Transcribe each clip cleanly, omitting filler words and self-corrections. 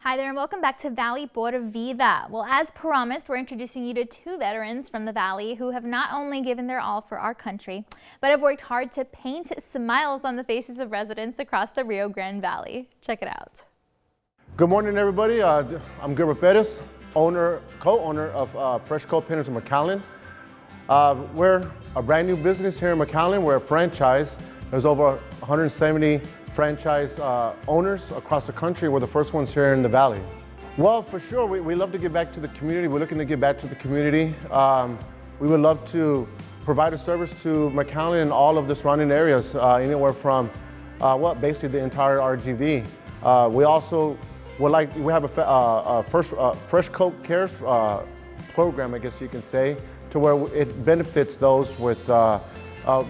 Hi there and welcome back to Valley por Vida. Well, as promised, we're introducing you to two veterans from the Valley who have not only given their all for our country, but have worked hard to paint smiles on the faces of residents across the Rio Grande Valley. Check it out. Good morning, everybody. I'm Gilbert Perez, co-owner of Fresh Coat Painters in McAllen. We're a brand new business here in McAllen. We're a franchise. There's over 170 franchise owners across the country. We're the first ones here in the Valley. Well, for sure, we love to give back to the community. We're looking to give back to the community. We would love to provide a service to McAllen and all of the surrounding areas, anywhere from, basically the entire RGV. We also would we have a Fresh Coat Cares program, I guess you can say, to where it benefits those with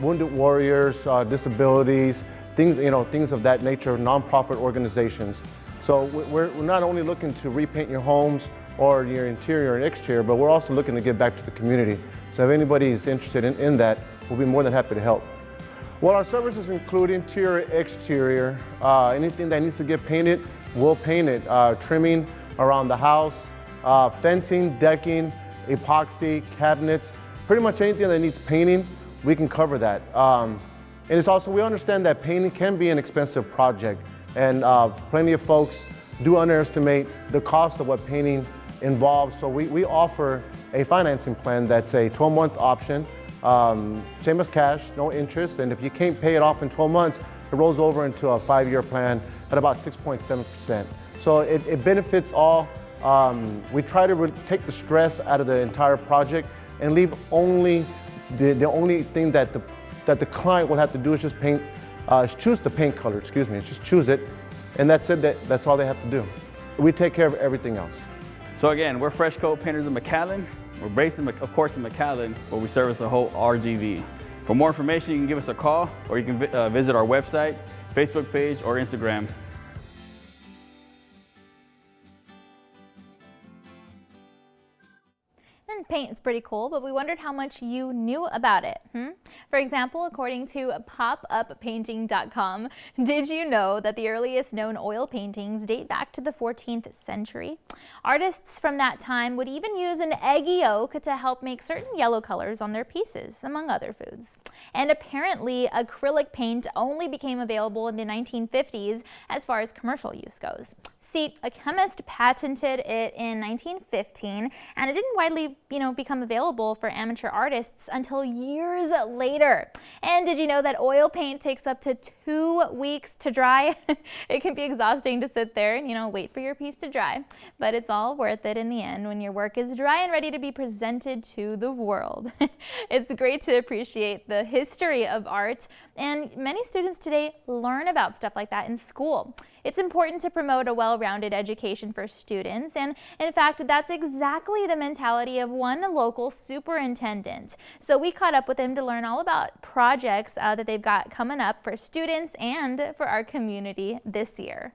wounded warriors, disabilities, things of that nature, nonprofit organizations. So we're not only looking to repaint your homes or your interior and exterior, but we're also looking to give back to the community. So if anybody is interested in that, we'll be more than happy to help. Well, our services include interior, exterior, anything that needs to get painted, we'll paint it. Trimming around the house, fencing, decking, epoxy, cabinets, pretty much anything that needs painting, we can cover that. And it's also, we understand that painting can be an expensive project, and plenty of folks do underestimate the cost of what painting involves. So we offer a financing plan that's a 12-month option, same as cash, no interest, and if you can't pay it off in 12 months, it rolls over into a 5-year plan at about 6.7%. So it benefits all. We try to take the stress out of the entire project and leave only the only thing that the client will have to do is just choose the paint color, just choose it, and that's it, that's all they have to do. We take care of everything else. So again, we're Fresh Coat Painters in McAllen. We're based, of course, in McAllen, but we service the whole RGV. For more information, you can give us a call, or you can visit our website, Facebook page, or Instagram. Paint is pretty cool, but we wondered how much you knew about it. For example, according to popuppainting.com, did you know that the earliest known oil paintings date back to the 14th century? Artists from that time would even use an egg yolk to help make certain yellow colors on their pieces, among other foods. And apparently, acrylic paint only became available in the 1950s as far as commercial use goes. See, a chemist patented it in 1915, and it didn't widely, become available for amateur artists until years later. And did you know that oil paint takes up to 2 weeks to dry? It can be exhausting to sit there and, wait for your piece to dry, but it's all worth it in the end when your work is dry and ready to be presented to the world. It's great to appreciate the history of art, and many students today learn about stuff like that in school. It's important to promote a well-rounded education for students, and in fact, that's exactly the mentality of one local superintendent. So we caught up with him to learn all about projects that they've got coming up for students and for our community this year.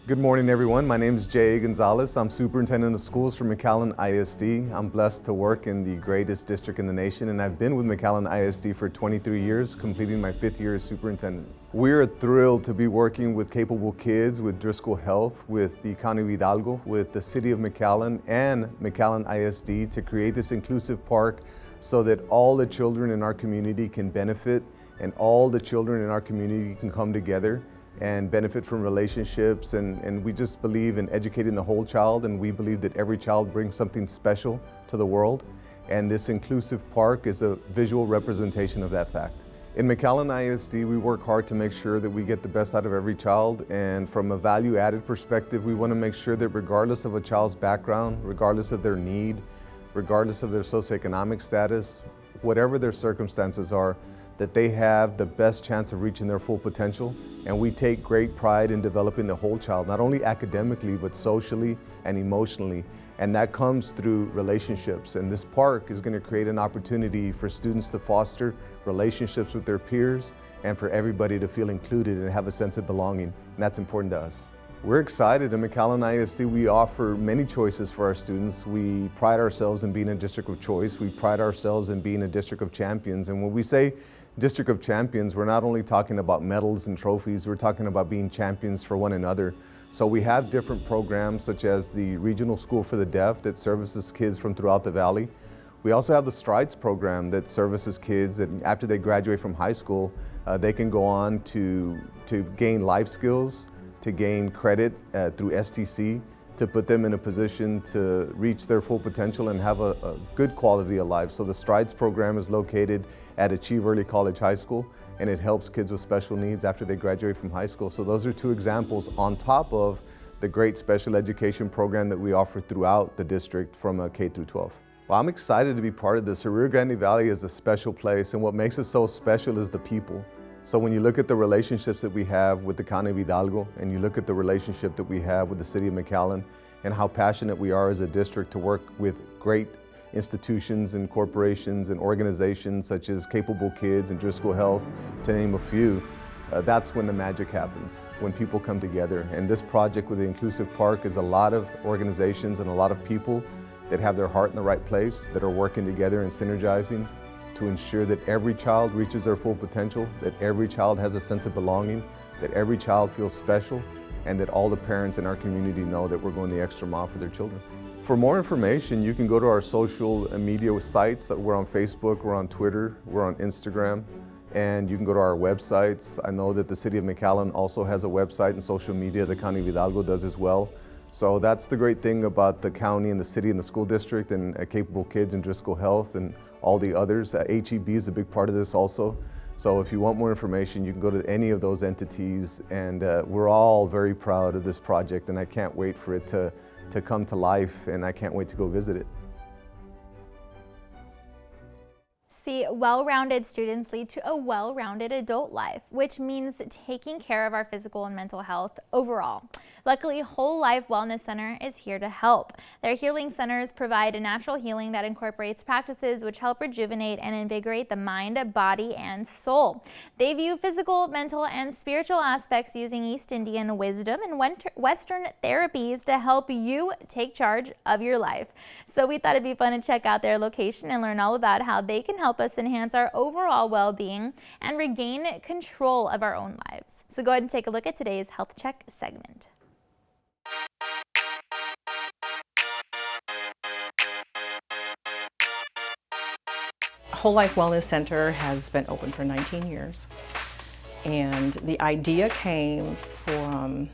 Good morning, everyone. My name is Gonzalez. I'm superintendent of schools for McAllen ISD. I'm blessed to work in the greatest district in the nation, and I've been with McAllen ISD for 23 years, completing my 5th year as superintendent. We're thrilled to be working with capable kids, with Driscoll Health, with the County of Hidalgo, with the City of McAllen and McAllen ISD to create this inclusive park so that all the children in our community can benefit and all the children in our community can come together and benefit from relationships, and we just believe in educating the whole child, and we believe that every child brings something special to the world, and this inclusive park is a visual representation of that fact. In McAllen ISD, we work hard to make sure that we get the best out of every child, and from a value-added perspective, we want to make sure that regardless of a child's background, regardless of their need, regardless of their socioeconomic status, whatever their circumstances are, that they have the best chance of reaching their full potential. And we take great pride in developing the whole child, not only academically, but socially and emotionally. And that comes through relationships. And this park is going to create an opportunity for students to foster relationships with their peers and for everybody to feel included and have a sense of belonging. And that's important to us. We're excited. In McAllen ISD, we offer many choices for our students. We pride ourselves in being a district of choice. We pride ourselves in being a district of champions. And when we say District of Champions, we're not only talking about medals and trophies, we're talking about being champions for one another. So we have different programs such as the Regional School for the Deaf that services kids from throughout the valley. We also have the Strides program that services kids that after they graduate from high school, they can go on to gain life skills, to gain credit through STC, to put them in a position to reach their full potential and have a good quality of life. So the Strides program is located at Achieve Early College High School, and it helps kids with special needs after they graduate from high school. So those are two examples on top of the great special education program that we offer throughout the district from K through 12. Well, I'm excited to be part of this. The Rio Grande Valley is a special place, and what makes it so special is the people. So when you look at the relationships that we have with the County of Hidalgo, and you look at the relationship that we have with the City of McAllen, and how passionate we are as a district to work with great institutions and corporations and organizations such as Capable Kids and Driscoll Health, to name a few, that's when the magic happens, when people come together. And this project with the Inclusive Park is a lot of organizations and a lot of people that have their heart in the right place, that are working together and synergizing to ensure that every child reaches their full potential, that every child has a sense of belonging, that every child feels special, and that all the parents in our community know that we're going the extra mile for their children. For more information, you can go to our social media sites. We're on Facebook, we're on Twitter, we're on Instagram, and you can go to our websites. I know that the City of McAllen also has a website and social media. The County of Hidalgo does as well. So that's the great thing about the county and the city and the school district and Capable Kids and Driscoll Health and all the others. HEB is a big part of this also. So if you want more information, you can go to any of those entities, and we're all very proud of this project, and I can't wait for it to come to life, and I can't wait to go visit it. See, well-rounded students lead to a well-rounded adult life, which means taking care of our physical and mental health overall. Luckily, Whole Life Wellness Center is here to help. Their healing centers provide a natural healing that incorporates practices which help rejuvenate and invigorate the mind, body, and soul. They view physical, mental, and spiritual aspects using East Indian wisdom and Western therapies to help you take charge of your life. So we thought it'd be fun to check out their location and learn all about how they can help us enhance our overall well-being and regain control of our own lives. So go ahead and take a look at today's Health Check segment. Whole Life Wellness Center has been open for 19 years. And the idea came from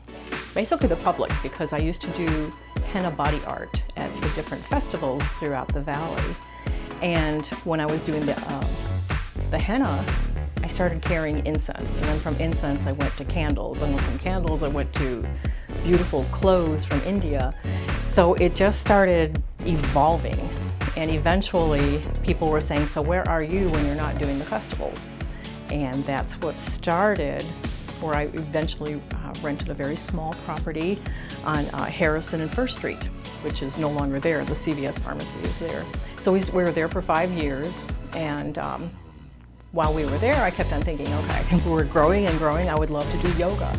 basically the public, because I used to do henna body art at the different festivals throughout the valley. And when I was doing the henna, I started carrying incense. And then from incense, I went to candles. And from candles, I went to beautiful clothes from India. So it just started evolving. And eventually, people were saying, so where are you when you're not doing the festivals? And that's what started, where I eventually rented a very small property on Harrison and First Street, which is no longer there. The CVS pharmacy is there. So we were there for 5 years, and while we were there, I kept on thinking, okay, we were growing and growing, I would love to do yoga.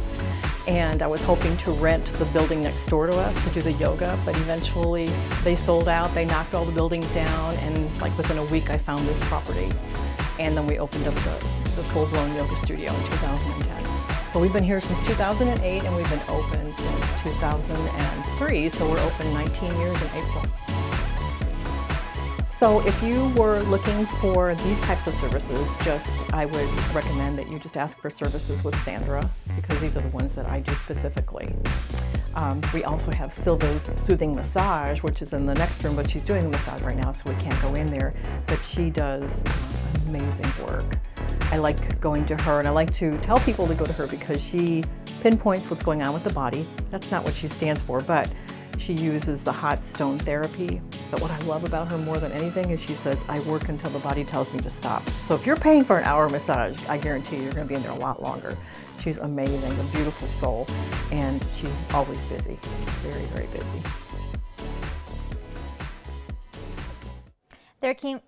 And I was hoping to rent the building next door to us to do the yoga, but eventually they sold out, they knocked all the buildings down, and like within a week I found this property. And then we opened up the full-blown yoga studio in 2010. So we've been here since 2008, and we've been open since 2003, so we're open 19 years in April. So if you were looking for these types of services, I would recommend that you just ask for services with Sandra, because these are the ones that I do specifically. We also have Silva's Soothing Massage, which is in the next room, but she's doing the massage right now, so we can't go in there, but she does amazing work. I like going to her, and I like to tell people to go to her because she pinpoints what's going on with the body. That's not what she stands for, but she uses the hot stone therapy. But what I love about her more than anything is she says, I work until the body tells me to stop. So if you're paying for an hour massage, I guarantee you're going to be in there a lot longer. She's amazing, a beautiful soul, and she's always busy, very, very busy.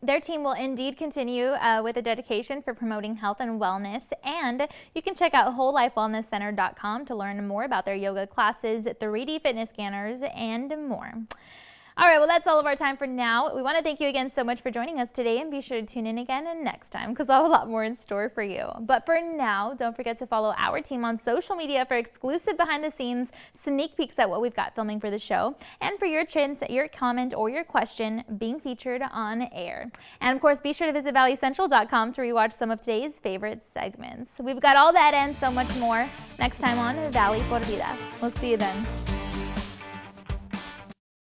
Their team will indeed continue with a dedication for promoting health and wellness, and you can check out WholeLifeWellnessCenter.com to learn more about their yoga classes, 3D fitness scanners, and more. All right, well, that's all of our time for now. We want to thank you again so much for joining us today, and be sure to tune in again and next time because I'll have a lot more in store for you. But for now, don't forget to follow our team on social media for exclusive behind-the-scenes sneak peeks at what we've got filming for the show, and for your chance at your comment or your question being featured on air. And of course, be sure to visit valleycentral.com to rewatch some of today's favorite segments. We've got all that and so much more next time on Valley por Vida. We'll see you then.